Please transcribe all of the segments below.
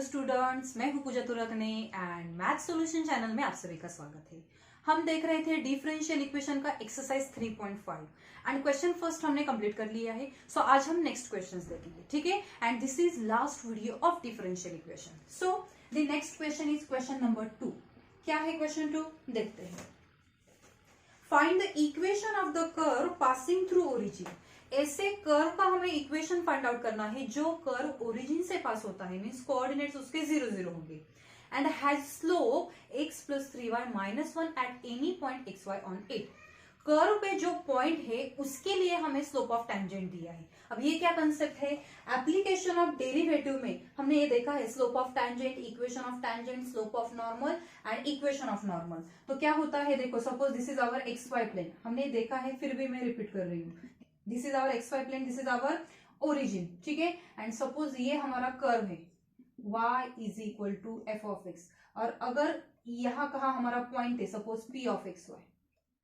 Hello students, मैं हूं पूजा तुरकने and math solution channel में आप सभी का स्वागत है। हम देख रहे थे डिफरेंशियल इक्वेशन का एक्सरसाइज 3.5 एंड क्वेश्चन फर्स्ट हमने कंप्लीट कर लिया है। सो आज हम नेक्स्ट क्वेश्चंस देखेंगे, ठीक है। And this is last video of differential equation. So the next question is question number 2। क्या है क्वेश्चन 2? देखते हैं। Find the equation of the curve passing through origin. ऐसे कर्व का हमें इक्वेशन फाइंड आउट करना है जो कर्व ओरिजिन से पास होता है, मींस कोऑर्डिनेट्स उसके 0 0 होंगे and has slope x + 3y - 1 eight any point xy on it. Curve पे जो पॉइंट है उसके लिए हमें स्लोप ऑफ टेंजेंट दिया है। अब ये क्या कंसेप्ट है? एप्लीकेशन ऑफ डेरिवेटिव में हमने ये देखा है, slope of tangent, equation of tangent, slope of normal and equation of normal. तो क्या होता है, देखो suppose this is our XY plane, हमने देखा है, फिर भी मैं रिपीट कर रही हूँ। This is our XY plane, this is our origin, ठीक है। एंड सपोज ये हमारा कर्व है y = f(x) और अगर यहाँ कहा हमारा पॉइंट है, सपोज P of xy,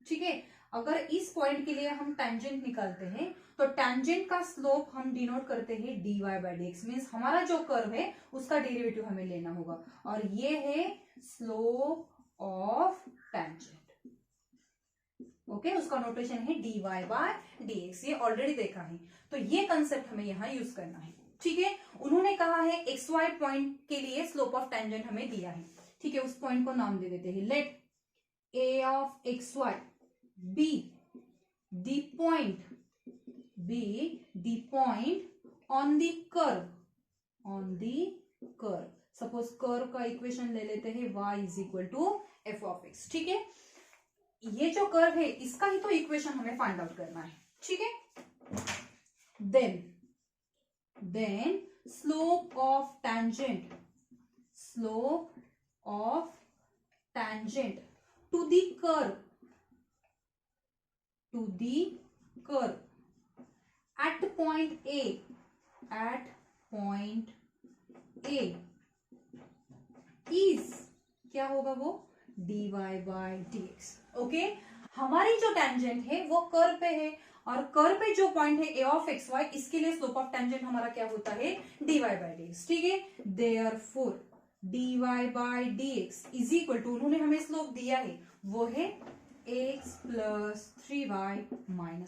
ठीक है। अगर इस पॉइंट के लिए हम टेंजेंट निकालते हैं तो टेंजेंट का स्लोप हम डिनोट करते हैं dy/dx, मींस हमारा जो कर्व है उसका डेरिवेटिव हमें लेना होगा और ये है स्लोप ऑफ टेंजेंट। ओके, उसका नोटेशन है dy/dx, ये ऑलरेडी देखा है। तो ये कंसेप्ट हमें यहाँ यूज करना है, ठीक है। उन्होंने कहा है XY पॉइंट के लिए स्लोप ऑफ टेंजेंट हमें दिया है, ठीक है। उस पॉइंट को नाम दे देते हैं, लेट A of XY be the point on the curve। Suppose curve का इक्वेशन ले लेते हैं y = f(x), ठीक है। ये जो कर्व है इसका ही तो इक्वेशन हमें फाइंड आउट करना है, ठीक है। Then slope of tangent to the curve at point A is क्या होगा, वो dy/dx। ओके, हमारी जो टेंजेंट है वो कर्व पे है और कर्व पे जो पॉइंट है A of xy, इसके लिए स्लोप ऑफ टेंजेंट हमारा क्या होता है, dy/dx, ठीक है। Therefore dy/dx is equal to, उन्होंने हमें स्लोप दिया है वो है x + 3y - 1,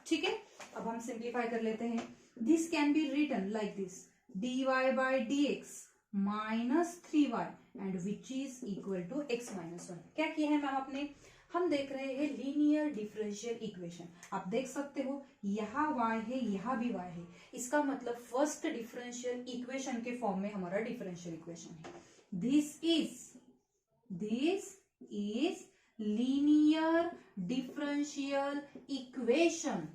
ठीक है। अब हम सिंप्लीफाई कर लेते हैं। This can be written like this, dy/dx - 3y and which is equal to x - 1। क्या किया है मैम आपने? हम देख रहे हैं लीनियर डिफरेंशियल इक्वेशन। आप देख सकते हो यहाँ y है, यहाँ भी y है, इसका मतलब फर्स्ट डिफरेंशियल इक्वेशन के फॉर्म में हमारा डिफरेंशियल इक्वेशन है। This is linear differential equation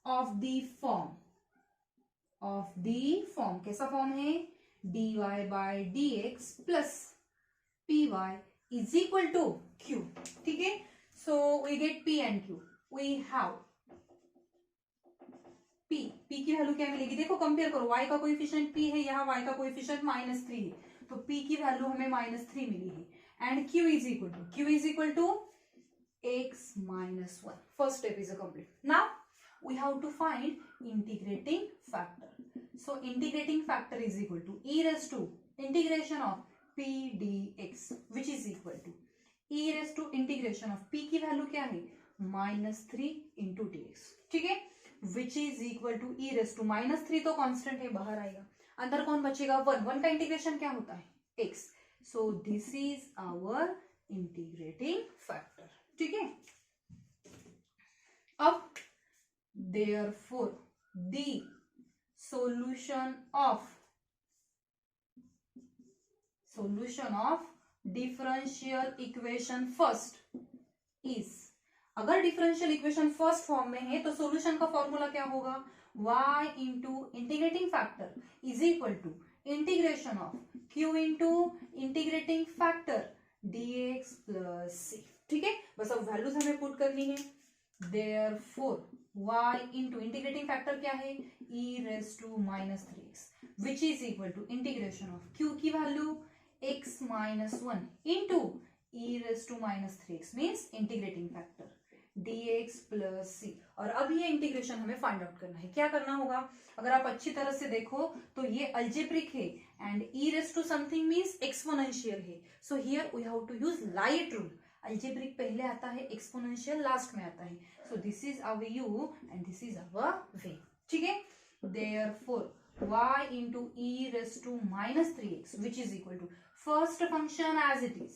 of the form कैसा फॉर्म है, dy/dx plus py is equal to q, ठीक है। So we get p and q, we have p की value क्या मिलेगी, देखो कंपेयर करो, y का कोएफिशिएंट p है, यहाँ y का कोएफिशिएंट -3 है, तो p की वैल्यू हमें -3 मिली है and q is equal to x - 1। First step is complete. Now we have to find integrating factor. So integrating factor is equal to e raised to integration of p dx, which is equal to e raised to integration of p की value क्या है, -3 into dx, ठीक है, which is equal to e raised to -3 तो constant है, बाहर आएगा, अंदर कौन बचेगा, 1 का इंटीग्रेशन क्या होता है, x। So this is our integrating factor, ठीक है। अब therefore the solution of differential equation first is, अगर डिफरेंशियल इक्वेशन फर्स्ट फॉर्म में है तो सॉल्यूशन का फॉर्मूला क्या होगा, y into integrating factor is equal to integration of q into integrating factor dx plus c, ठीक है। बस अब वैल्यूज हमें पुट करनी है। therefore y into integrating factor क्या है, e raised to -3x, which is equal to integration of q की value x - 1 into e raised to -3x means integrating factor dx plus c। और अब ये integration हमें find out करना है। क्या करना होगा, अगर आप अच्छी तरह से देखो तो ये अल्जेब्रिक है and e raise to something means exponential है। So here we have to use LIATE rule. Algebraic पहले आता है, एक्सपोनेंशियल लास्ट में आता है। So this is our u and this is our v. ठीक है, therefore y into e raised to minus 3x which is equal to first function as it is,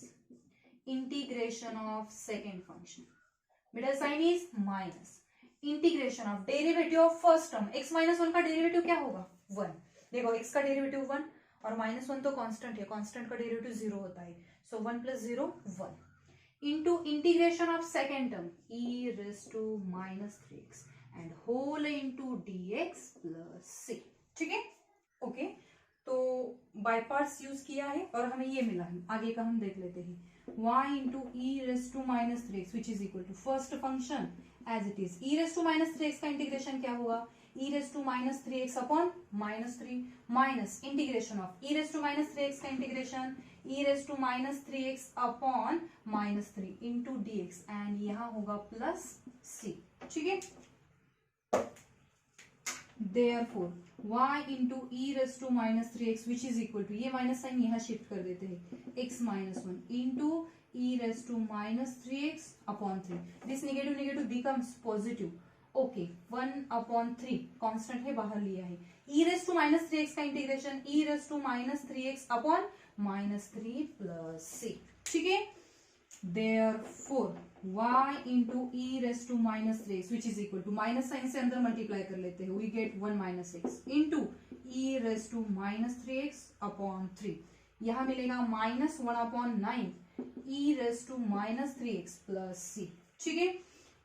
integration of second function, middle sign is minus, integration of derivative of first term x minus 1 का derivative क्या होगा 1। देखो x का derivative 1 और minus 1 तो constant है, constant का derivative 0 होता है। सो 1 plus 0 1 into integration of second term e raised to minus 3x and whole into dx plus c। ठीक है, ओके, तो बाय पार्ट्स यूज किया है और हमें ये मिला है। आगे का हम देख लेते हैं। y into e raise to minus 3x which is equal to first function as it is, e raise to minus 3x का इंटीग्रेशन क्या होगा, e raise to minus 3x upon minus 3 minus integration of e raise to minus 3x का integration e raise to minus 3x upon minus 3 into dx and यहाँ होगा plus c। ठीक है, therefore y into e raised to minus 3x which is equal to, ये minus sign यहाँ shift कर देते हैं, x minus 1 into e raised to minus 3x upon 3, this negative negative becomes positive, okay, 1 upon 3 constant है बाहर लिया है, e raised to minus 3x का integration e raised to minus 3x upon minus 3 plus c। ठीक है, therefore y into e raised to minus 3x which is equal to, minus sign से अंदर multiply कर लेते हैं, we get 1 minus x into e raised to minus 3x upon 3, यहाँ मिलेगा minus 1 upon 9 e raised to minus 3x plus c। ठीक है,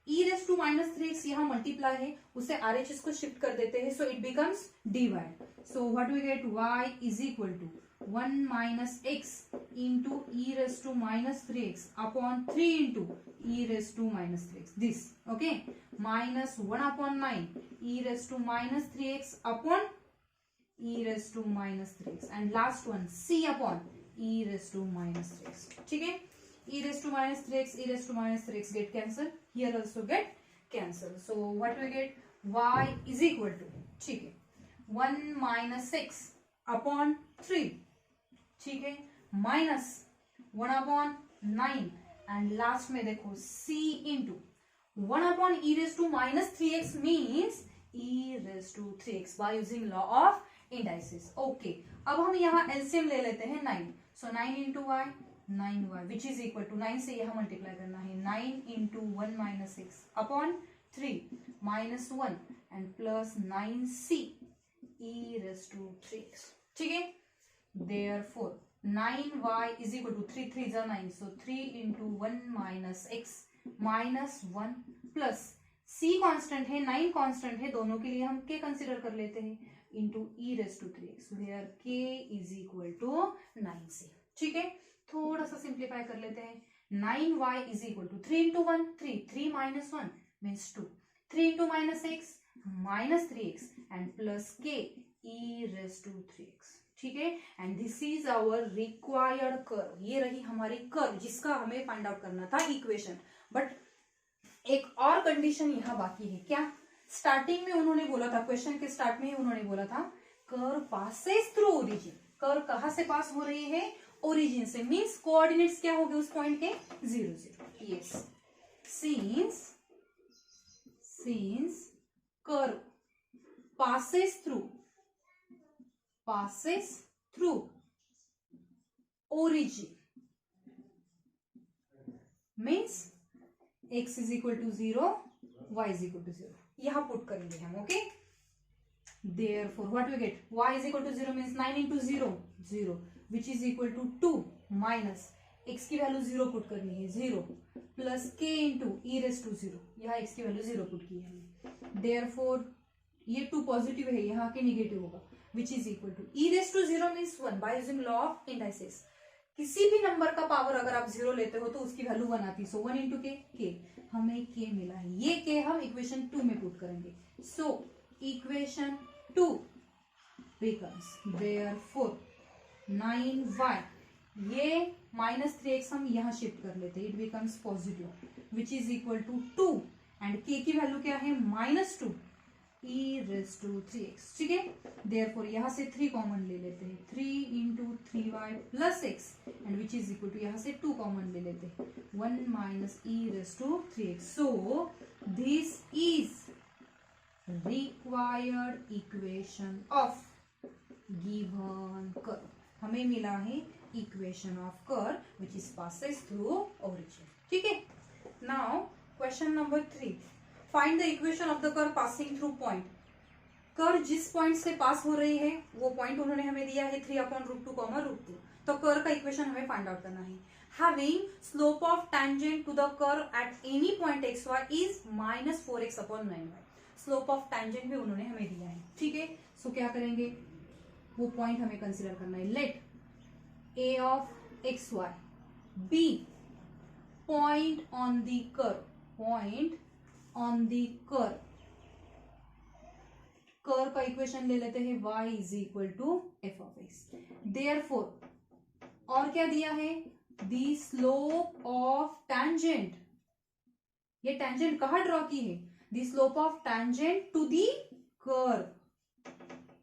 e raised to minus 3x यहाँ मल्टीप्लाई है, उसे RHS को शिफ्ट कर देते हैं, so it becomes divide, so what we get, y is equal to 1 minus x into e raised to minus 3x upon 3 into e raised to minus 3x, this, okay, minus 1 upon 9 e raised to minus 3x upon e raised to minus 3x and last one c upon e raised to minus 3x। ठीक है, e raised to minus 3x, e raised to minus 3x get cancelled, here also get cancelled, so what we get, y is equal to, ठीक है, 1 minus x upon 3, ठीक है, minus 1 upon 9 and last में देखो c into 1 upon e raise to minus 3x means e raise to 3x by using law of indices. Okay, अब हम यहाँ LCM ले लेते हैं 9, so 9 into y 9y which is equal to 9 से यहाँ मल्टीप्लाई करना है, 9 into 1 minus 6 upon 3 minus 1 and plus 9c e raise to 3x। ठीक है, therefore 9y is equal to 3 3 is 9, so 3 into 1 minus x minus 1 plus c constant है, 9 constant है, दोनों के लिए हम k कंसिडर कर लेते हैं into e raised to 3x where k is equal to 9c। ठीक है, थोड़ा सा सिंप्लीफाई कर लेते हैं, 9y is equal to 3 into 1 3 3 minus 1 means 2, 3 into minus x minus 3x and plus k e raised to 3x। ठीक है, and this is our required curve, ये रही हमारी कर्व जिसका हमें फाइंड आउट करना था इक्वेशन। बट एक और कंडीशन यहाँ बाकी है, क्या, स्टार्टिंग में उन्होंने बोला था, क्वेश्चन के स्टार्ट में ही उन्होंने बोला था curve passes through origin, curve कहाँ से पास हो रही है, ओरिजिन से, मींस कोऑर्डिनेट्स क्या हो गए उस पॉइंट के 0 0। Yes, since curve passes through origin means x is equal to 0, y is equal to 0, यहाँ पुट करेंगे हम। Okay, therefore what we get, y is equal to 0 means 9 into 0 0 which is equal to 2 minus x की value 0 put करनी है, 0 plus k into e raised to 0, यहाँ x की value 0 put की है हमने, therefore ये 2 पॉजिटिव है, यहाँ के निगेटिव होगा which is equal to e raised to 0 means 1 by using law of indices। किसी भी नंबर का पावर अगर आप 0 लेते हो तो उसकी वैल्यू 1 आती है, सो 1 into k, हमें k मिला है, ये k हम इक्वेशन 2 में पुट करेंगे, so equation 2 becomes therefore 9y, ये माइनस 3x हम यहाँ शिफ्ट कर लेते हैं, it becomes positive which is equal to 2 and k की वैल्यू क्या है -2 e⁻3x, ठीक है। देयरफॉर यहां से 3 कॉमन ले लेते हैं, 3 into 3y plus x and which is equal to यहां से 2 कॉमन ले लेते हैं, 1 minus e⁻3x। So this is required equation of given curve. हमें मिला है equation of curve which is passes through origin, ठीक है। Now question number 3, find the equation of the curve passing through point. Curve जिस point से pass हो रही है वो पॉइंट उन्होंने हमें दिया है 3/√2, √2। तो कर्व का इक्वेशन हमें फाइंड आउट करना है। Having slope of tangent to the curve at any point xy is -4x/9y। Slope of tangent भी उन्होंने हमें दिया है, ठीक है। सो क्या करेंगे, वो पॉइंट हमें कंसीडर करना है। Let a of xy be point on the curve, point on the curve. Curve का इक्वेशन ले लेते हैं y is equal to F of X. Therefore और क्या दिया है, द स्लोप ऑफ टैंजेंट। ये टैंजेंट कहां ड्रॉ की है, the slope of tangent to the curve,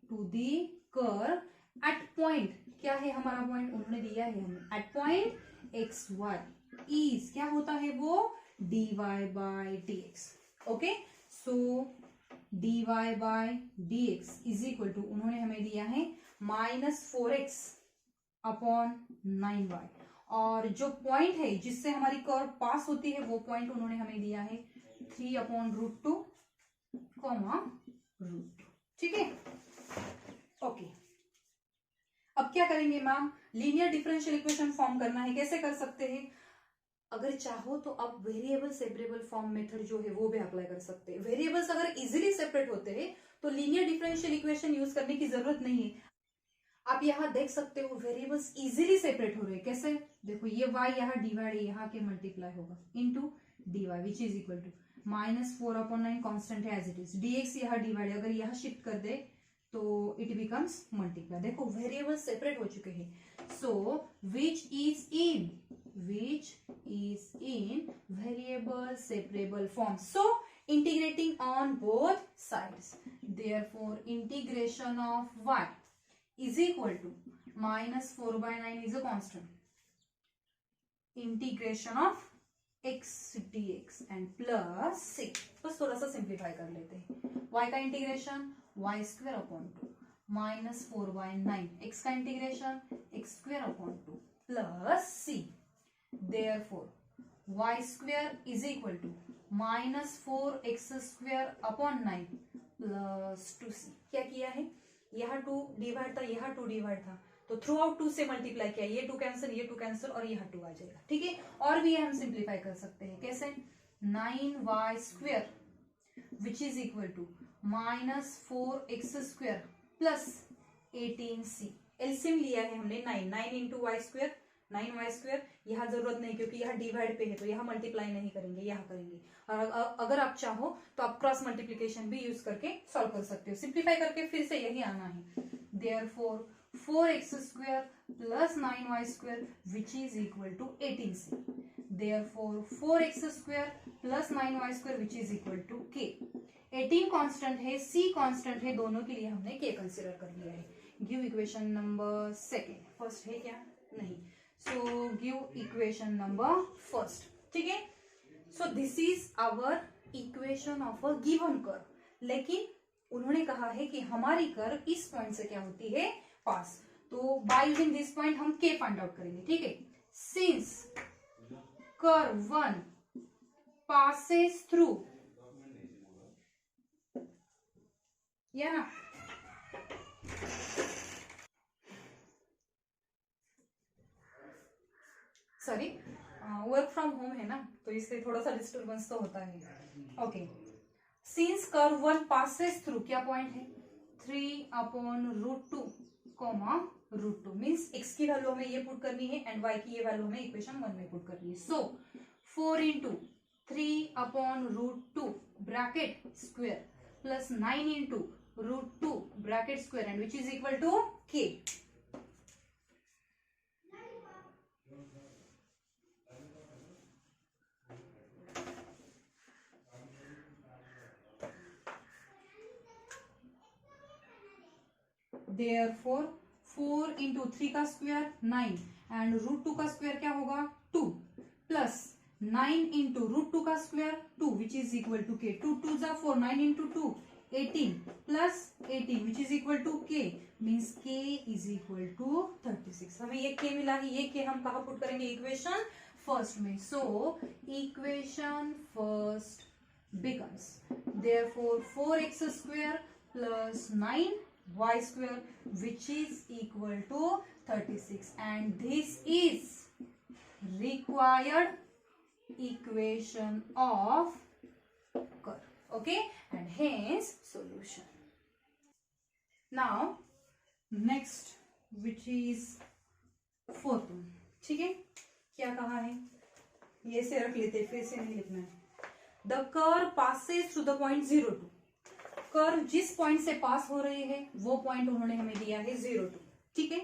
to the curve at point, क्या है हमारा पॉइंट, उन्होंने दिया है हमें at point X Y is, क्या होता है वो, dy by dx। Okay, so dy by dx is equal to, उन्होंने हमें दिया है -4x/9y। और जो पॉइंट है जिससे हमारी कर्व पास होती है वो पॉइंट उन्होंने हमें दिया है 3/√2, √2, ठीक है। ओके, अब क्या करेंगे ma'am, linear differential equation form करना है। कैसे कर सकते हैं, अगर चाहो तो आप वेरिएबल सेपरेबल फॉर्म मेथड जो है वो भी अप्लाई कर सकते हैं। वेरिएबल्स अगर इजीली सेपरेट होते हैं तो लीनियर डिफरेंशियल इक्वेशन यूज करने की जरूरत नहीं है। आप यहाँ देख सकते हो वेरिएबल्स इजीली सेपरेट हो रहे हैं। कैसे, देखो ये y यहाँ डिवाइड है, यहाँ के मल्टीप्लाई होगा into dy which is equal to -4/9 constant है एज इट इज, dx यहाँ डिवाइड, अगर यहाँ शिफ्ट कर दे तो इट बिकम्स मल्टीप्लाई। देखो वेरिएबल्स सेपरेट हो चुके हैं। So which is in variable separable form, so integrating on both sides, therefore integration of y is equal to -4/9 is a constant, integration of x dx and plus c। बस थोड़ा सा simplify कर लेते हैं। y का integration y² -4/9, x का integration x²/2 plus c। Therefore, y² is equal to -4x²/9 plus 2c। क्या किया है, यहाँ 2 डिवाइड था, यहाँ 2 डिवाइड था, तो थ्रू आउट 2 से मल्टीप्लाई किया, ये 2 कैंसिल, ये 2 कैंसिल और यहाँ 2 आ जाएगा, ठीक है। और भी हम सिंप्लीफाई कर सकते हैं, कैसे, 9y² which is equal to -4x² plus 18c। LCM लिया है हमने 9 इंटू y², 9y², यहाँ जरूरत नहीं क्योंकि यहाँ डिवाइड पे है तो यहाँ मल्टीप्लाई नहीं करेंगे, यहाँ करेंगे। और अगर आप चाहो तो आप क्रॉस मल्टीप्लिकेशन भी यूज करके सॉल्व कर सकते हो। सिंप्लीफाई करके फिर से यही आना है। Therefore 4x² plus 9y² which is equal to 18c। Therefore 4x² plus 9y² which is equal to k। 18 constant है, c कांस्टेंट है, दोनों के लिए हमने k कंसीडर कर लिया है। Give equation number second, first है क्या, नहीं। So give equation number first, ठीक है। So this is our equation of a given curve, लेकिन उन्होंने कहा है कि हमारी कर्व इस पॉइंट से क्या होती है, पास। तो by using this point हम k फाइंड आउट करेंगे, ठीक है। Since curve 1 passes through, या ना, सॉरी वर्क फ्रॉम होम है ना तो इससे थोड़ा सा डिस्टर्बेंस तो होता है। Okay, since curve 1 passes through, क्या पॉइंट है, 3/√2, √2 मीन्स x की वैल्यू हमें ये पुट करनी है एंड y की ये वैल्यू हमें इक्वेशन 1 में पुट करनी है। So 4 into 3/√2 bracket square plus 9 into √2 bracket square and which is equal to k। Therefore 4 into 3 का स्क्वायर 9 एंड √2 का स्क्वायर क्या होगा 2 प्लस 9 इंटू √2 का square 2 which is equal to K 2 2 जा 4 9 into 2 18 plus 18 which is equal to K means K is equal to 36. हमें ये के मिला है, ये के हम कहाँ पुट करेंगे इक्वेशन फर्स्ट में. So equation first becomes therefore 4x square plus 9y square which is equal to 36 and this is required equation of curve. Okay, and hence solution. Now next which is fourth one. ठीक है, क्या कहा है ये से रख लेते, फिर से नहीं लिखना है. The curve passes through the point 0 2. Curve जिस पॉइंट से पास हो रही है वो पॉइंट उन्होंने हमें दिया है 0 2. ठीक है.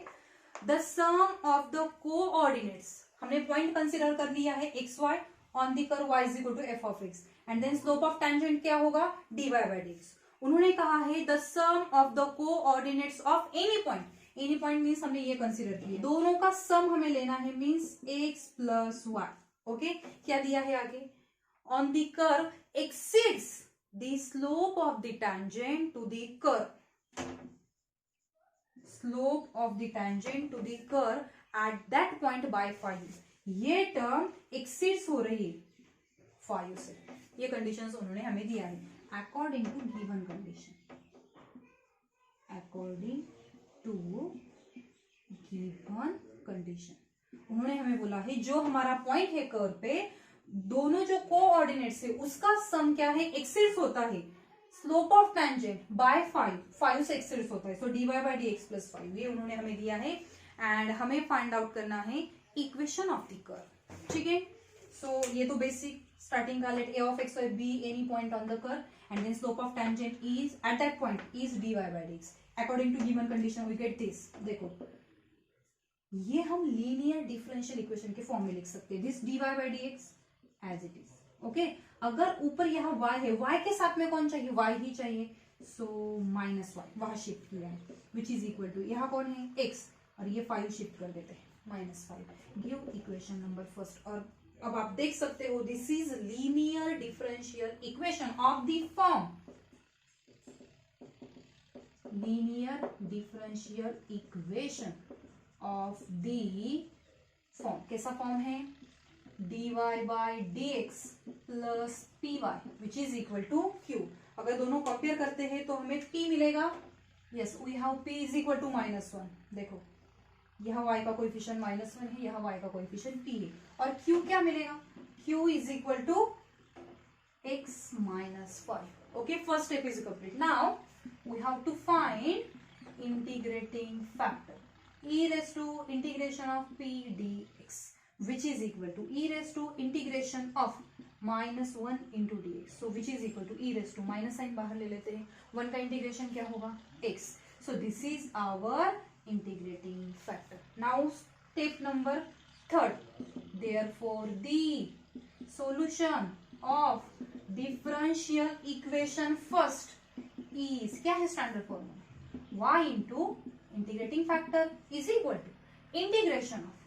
The sum of the coordinates, हमने पॉइंट कंसीडर कर लिया है X Y on the curve y is equal to F of X and then slope of tangent क्या होगा dy बाई dx. उन्होंने कहा है the sum of the coordinates of any point. Any point means हमने ये consider किया, दोनों का सम हमें लेना है means x plus y. Okay, क्या दिया है आगे on the curve exceeds the slope of the tangent to the curve. Slope of the tangent to the curve at that point by 5. ये टर्म exceeds हो रही है 5 से. ये कंडीशंस उन्होंने हमें दिया है according to given condition. According to given condition. उन्होंने हमें बोला है जो हमारा पॉइंट है कर्व पे दोनों जो कोऑर्डिनेट्स है उसका सम क्या है एक्सीड्स होता है स्लोप ऑफ टेंजेंट बाय 5 से एक्सीड्स होता है. सो dy बाई dx प्लस 5 ये उन्होंने हमें दिया है एंड हमें फाइंड आउट करना है इक्वेशन ऑफ द कर्व. ठीक है, सो ये तो बेसिक स्टार्टिंग का लेट a ऑफ x और b any point on the curve and then slope of tangent is at that point is dy by dx according to given condition we get this. देखो ये हम linear differential equation के form में लिख सकते हैं this dy by dx as it is. Okay, अगर ऊपर यहाँ y है, y के साथ में कौन चाहिए y ही चाहिए, सो माइनस वाई वहां शिफ्ट किया है विच इज इक्वल टू यहाँ कौन है x और ये 5 शिफ्ट कर देते हैं -5. Give equation number first. और अब आप देख सकते हो this is linear differential equation of the form linear differential equation of the form. कैसा फॉर्म है dy by dx plus py which is equal to q. अगर दोनों कंपेयर करते हैं तो हमें p मिलेगा. Yes, we have p is equal to -1. देखो यहाँ y का कोएफिशिएंट -1 है, यहाँ y का कोएफिशिएंट p है और q क्या मिलेगा q is equal to x minus 5. Okay, first step is complete. Now we have to find integrating factor e raise to integration of p dx which is equal to e raised to integration of -1 into dx. So which is equal to e raised to minus sign बाहर ले लेते हैं, 1 का integration क्या होगा x. So this is our integrating factor. Now step number 3. Therefore the solution of differential equation first is क्या है standard formula y into integrating factor is equal to integration of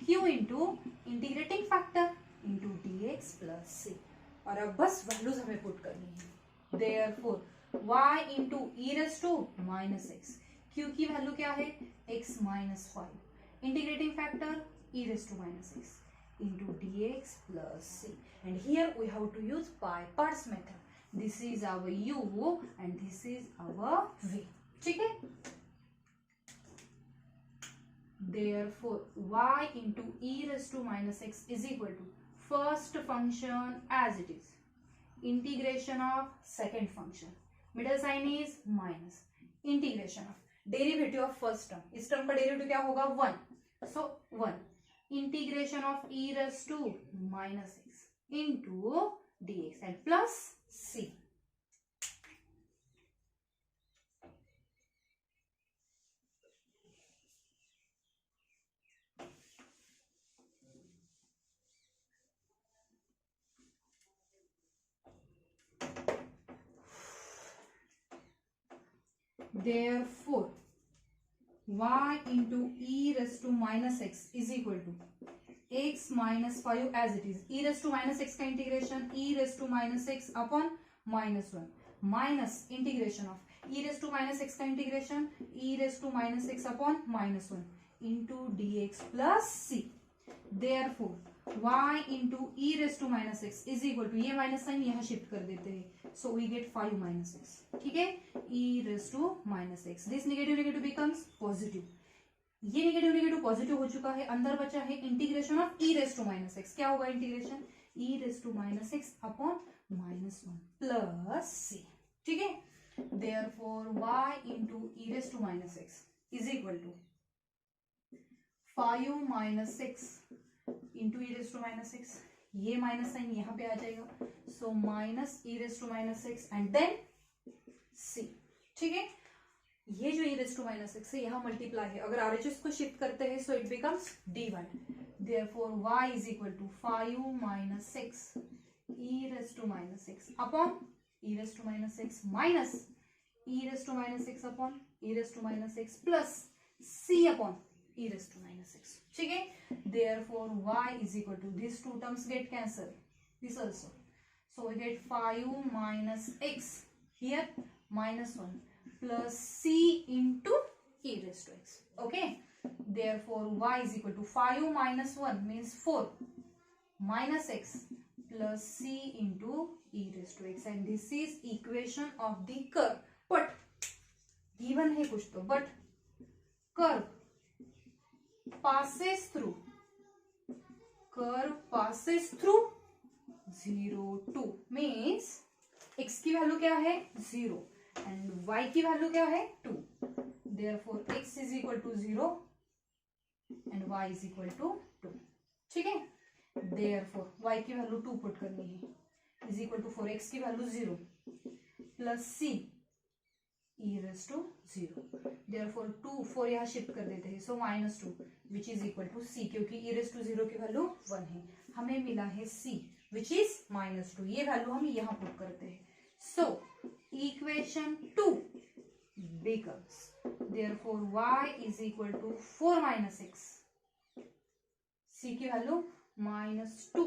q into integrating factor into dx plus c. और अब बस values हमें put करनी है. Therefore y into e raise to minus X, q की value क्या है x minus 5, integrating factor e raise to minus x into dx plus c. And here we have to use by parts method. This is our u and this is our v. ठीक है, therefore y into e raised to minus x is equal to first function as it is integration of second function middle sign is minus integration of derivative of first term. इस term का derivative क्या होगा 1. so 1 integration of e raised to minus x into dx and plus c. Therefore y into e raised to minus x is equal to x minus 5 as it is. e raised to minus x का integration e raised to minus x upon minus 1 minus integration of e raised to minus x का integration e raised to minus x upon minus 1 into dx plus c. Therefore y into e raised to minus x is equal to, ये minus sign यहाँ shift कर देते हैं, so we get 5 minus x. ठीक है, e raised to minus x. This negative negative becomes positive. ये negative negative positive हो चुका है, अंदर बचा है integration of e raise to minus x. क्या होगा integration e raise to minus x upon minus 1 plus C. ठीक है, therefore y into e raise to minus x is equal to 5 minus x into e raise to minus x. ये minus sign यहाँ पे आ जाएगा, so minus e raise to minus x and then C. ठीक है, ये जो e raise to minus X है यहाँ मल्टीप्लाई है, अगर RHS को शिफ्ट करते हैं so it becomes dy. Therefore y is equal to 5 minus X e raise to minus x upon e raise to minus X minus e raise to minus x upon e raise to minus X plus c upon e raise to minus X. ठीक है, therefore y is equal to, this two terms get cancel, this also, so we get 5 minus X here minus 1 plus c into e raised to x. Okay, therefore y is equal to 5 minus 1 means 4 minus x plus c into e raised to x, and this is equation of the curve. But given है कुछ तो, but curve passes through 0 2 means x की value क्या है 0 and y की value क्या है 2. Therefore x is equal to 0 and y is equal to 2. ठीक है, देयरफॉर y की वैल्यू 2 पुट करनी है इज इक्वल टू 4, x की value 0 plus c e raise to 0. Therefore 2 4 यहाँ शिफ्ट कर देते हैं, so minus 2 which is equal to c, क्योंकि e रेस टू 0 की वैल्यू 1 है. हमें मिला है c विच इज माइनस 2. ये वैल्यू हम यहाँ पुट करते हैं. So equation 2 becomes, therefore y is equal to 4 minus x, c की value minus 2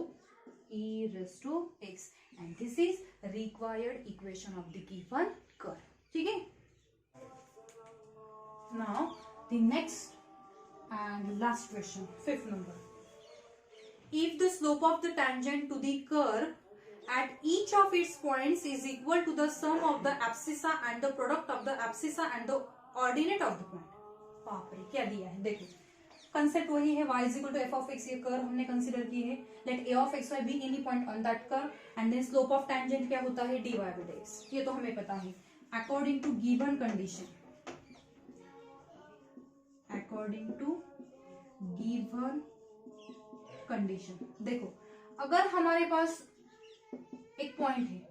e raised to x, and this is required equation of the given curve. ठीक है, now the next and last question, 5th number. If the slope of the tangent to the curve at each of its points is equal to the sum of the abscissa and the product of the abscissa and the ordinate of the point. बाप रे क्या दिया है, देखो concept वही है, y is equal to f of x. ये curve हमने कंसिडर की है, let a of x y be any point on that curve and then slope of tangent क्या होता है dy by dx. ये तो हमें पता है. According to given condition, according to given condition, देखो अगर हमारे पास एक पॉइंट है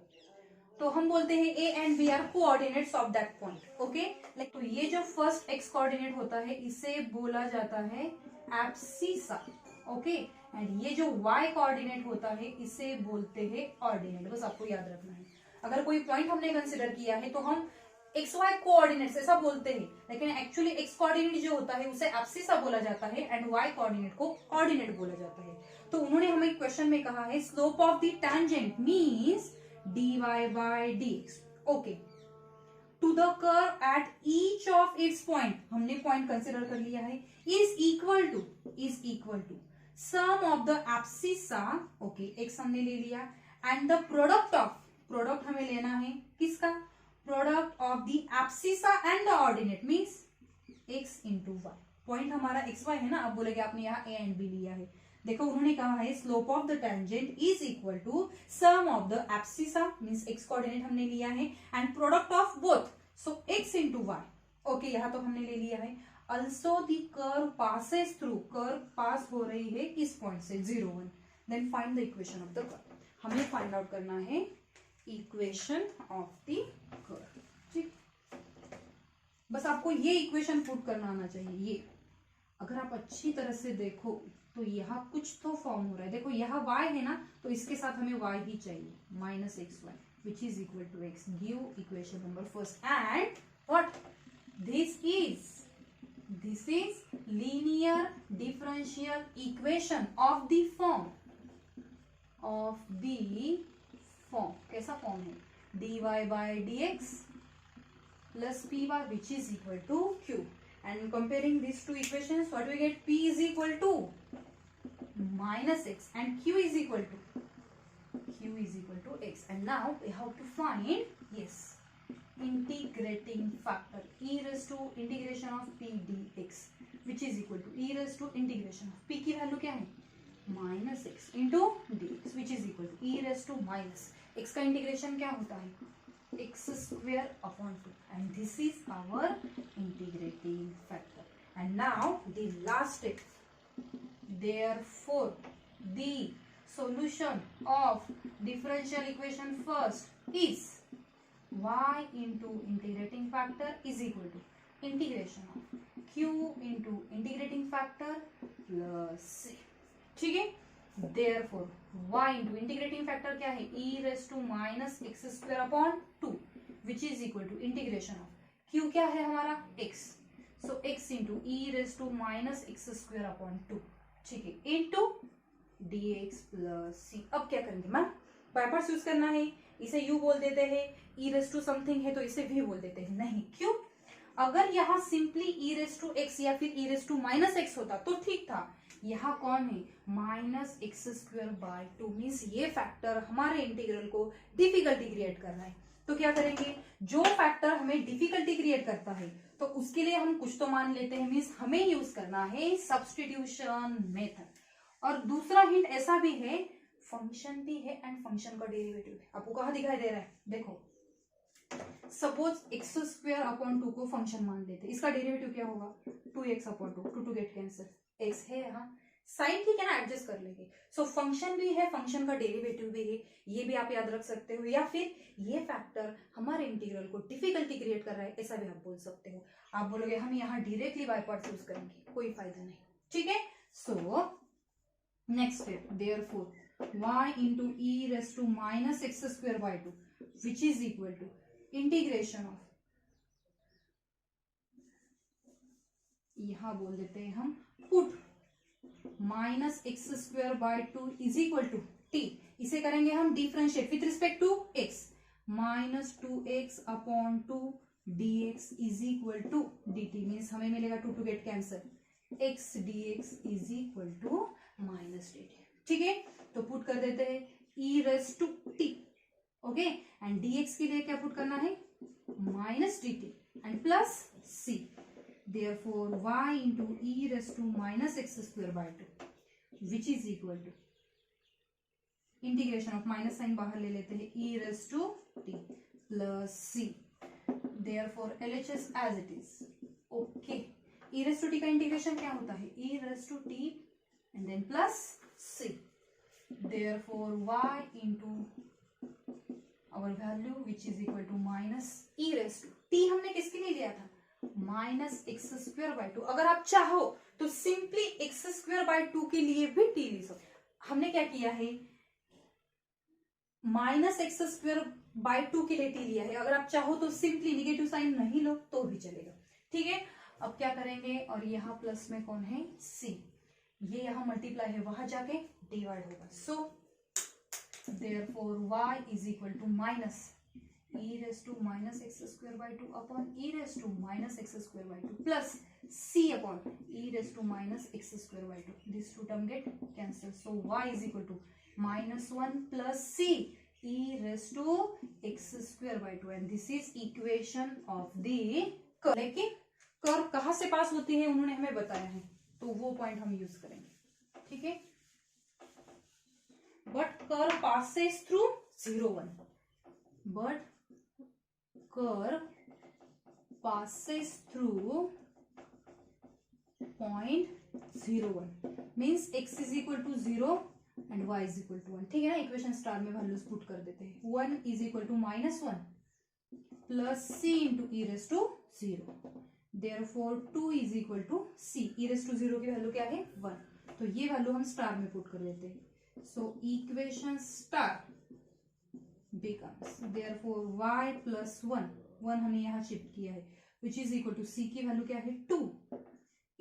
तो हम बोलते हैं a and b are coordinates of that point. Okay, like तो ये जो फर्स्ट x कोऑर्डिनेट होता है इसे बोला जाता है एब्सिसा. ओके, एंड ये जो y कोऑर्डिनेट होता है इसे बोलते हैं ऑर्डिनेट. बस आपको याद रखना है, अगर कोई पॉइंट हमने कंसिडर किया है तो हम एक्स वाई कोऑर्डिनेट्स ऐसा बोलते हैं, लेकिन एक्चुअली एक्स कोऑर्डिनेट जो होता है उसे एब्सिसा बोला जाता है एंड वाई कोऑर्डिनेट को ऑर्डिनेट बोला जाता है. तो उन्होंने हमें क्वेश्चन में कहा है slope of the tangent means dy by dx. Okay, to the curve at each of its point, हमने पॉइंट कंसिडर कर लिया है, is equal to sum of the abscissa. Okay, x हमने ले लिया एंड द प्रोडक्ट हमें लेना है किसका, product of the abscissa and the ordinate means x into y. Point हमारा एक्स वाई है ना, अब बोलेगे आपने यहाँ a एंड b लिया है. देखो उन्होंने कहा है slope of the tangent is equal to sum of the abscissa means x coordinate हमने लिया है and product of both, so x into y. Okay, यहाँ तो हमने ले लिया है. Also the curve passes through, curve pass हो रही है इस पॉइंट से 0 1. Then find the equation of the curve. हमें फाइंड आउट करना है इक्वेशन ऑफ द कर्व. ठीक, बस आपको ये इक्वेशन पुट करना आना चाहिए. ये अगर आप अच्छी तरह से देखो तो यहाँ कुछ तो फॉर्म हो रहा है. देखो यहाँ y है ना, तो इसके साथ हमें y ही चाहिए, minus x y which is equal to x. Give equation number first and what this this is linear differential equation of the form कैसा फॉर्म है, dy by dx plus py which is equal to q, and comparing these two equations what we get, p is equal to minus x and q is equal to x, and now we have to find, yes, integrating factor e raised to integration of p dx which is equal to e raised to integration of p की value क्या है minus x into dx which is equal to e raised to minus x का integration क्या होता है x square upon 2, and this is our integrating factor. And now the last step, therefore the solution of differential equation first is y into integrating factor is equal to integration of q into integrating factor plus c. ठीक है, therefore y into integrating factor क्या है, e raised to minus x square upon 2 which is equal to integration of q क्या है हमारा x, so x into e raised to minus x square upon 2, ठीक है, into dx plus c. अब क्या करेंगे मैम, बाय पार्ट्स यूज करना है, इसे u बोल देते हैं, e raised to समथिंग है तो इसे v बोल देते हैं, नहीं क्यों, अगर यहाँ simply e raised to x या फिर e raised to minus x होता तो ठीक था, यहाँ कौन है minus x square by 2 means ये फैक्टर हमारे इंटीग्रल को डिफिकल्टी क्रिएट कर रहा है, तो क्या करेंगे, जो फैक्टर हमें डिफिकल्टी क्रिएट करता है तो उसके लिए हम कुछ तो मान लेते हैं, मीन्स हमें यूज करना है सब्स्टिट्यूशन मेथड. और दूसरा हिंट ऐसा भी है, फंक्शन भी है एंड फंक्शन का डेरिवेटिव है, आपको कहाँ दिखाई दे रहा है, देखो सपोज एक्स स्क्वायर अपॉन 2 को फंक्शन मान लेते हैं, इसका डेरिवेटिव क्या होगा 2x upon 2, 2 get cancel, x है यहाँ, साइन ठीक है ना, एडजस्ट कर लेंगे. सो फंक्शन भी है, फंक्शन का डेरिवेटिव भी है, ये भी आप याद रख सकते हो, या फिर ये फैक्टर हमारे इंटीग्रल को डिफिकल्टी क्रिएट कर रहा है, ऐसा भी आप बोल सकते हो. आप बोलोगे हम यहाँ डायरेक्टली बाय पार्ट्स यूज करेंगे, कोई फायदा नहीं, ठीक है. So next step, therefore y into e raised to minus x square by 2 which is equal to integration of, यहां बोल देते हैं हम put minus x square by 2 is equal to t, इसे करेंगे हम differentiate with respect to x, minus 2x upon 2 dx is equal to dt, means हमें मिलेगा 2 get cancel, x dx is equal to minus dt, ठीक है. तो put कर देते हैं e raise to t, okay, and dx के लिए क्या पुट करना है minus dt and plus c, therefore y into e raised to minus x square by 2 which is equal to integration of, minus sign बाहर ले लेते हैं, e raised to t plus c, therefore LHS as it is, okay. e raised to t का integration क्या होता है, e raised to t and then plus c, therefore y into our value which is equal to minus e raised to t, हमने किसके लिए लिया था minus x square by 2, अगर आप चाहो तो सिंपली एक्स स्क्वायर बाय 2 के लिए भी टी ले सकते. हमने क्या किया है माइनस एक्स स्क्वायर बाय 2 के लिए टी लिया है, अगर आप चाहो तो सिंपली निगेटिव साइन नहीं लो तो भी चलेगा, ठीक है. अब क्या करेंगे, और यहाँ प्लस में कौन है c, ये यहाँ मल्टीप्लाई है, वहां जाके डिवाइड होगा, so therefore y is equal to minus e raised to minus x square by 2 upon e raised to minus x square by 2 plus c upon e raised to minus x square by 2. These two term get cancelled. So y is equal to minus 1 plus c e raised to x square by 2, and this is equation of the curve. लेकिन curve कहाँ से पास होती है उन्होंने हमें बताया है, तो वो पॉइंट हम यूज करेंगे, ठीक है. But curve passes through 0 1, but curve passes through point 01 means x is equal to 0 and y is equal to 1, ठीक है ना. इक्वेशन स्टार में वैल्यूज पुट कर देते हैं, 1 is equal to minus 1 plus c into e raised to 0, therefore 2 is equal to c, e raised to 0 की value क्या है 1, तो ये वैल्यू हम स्टार में पुट कर देते हैं. So equation star becomes therefore y plus 1 हमने यहाँ शिफ्ट किया है which is equal to c की वैल्यू क्या है 2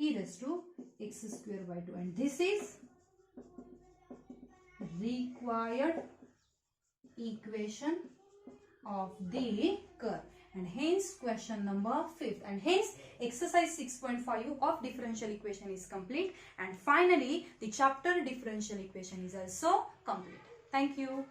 e raised to x square by 2, and this is required equation of the curve, and hence question number 5th, and hence exercise 6.5 of differential equation is complete, and finally the chapter differential equation is also complete. Thank you.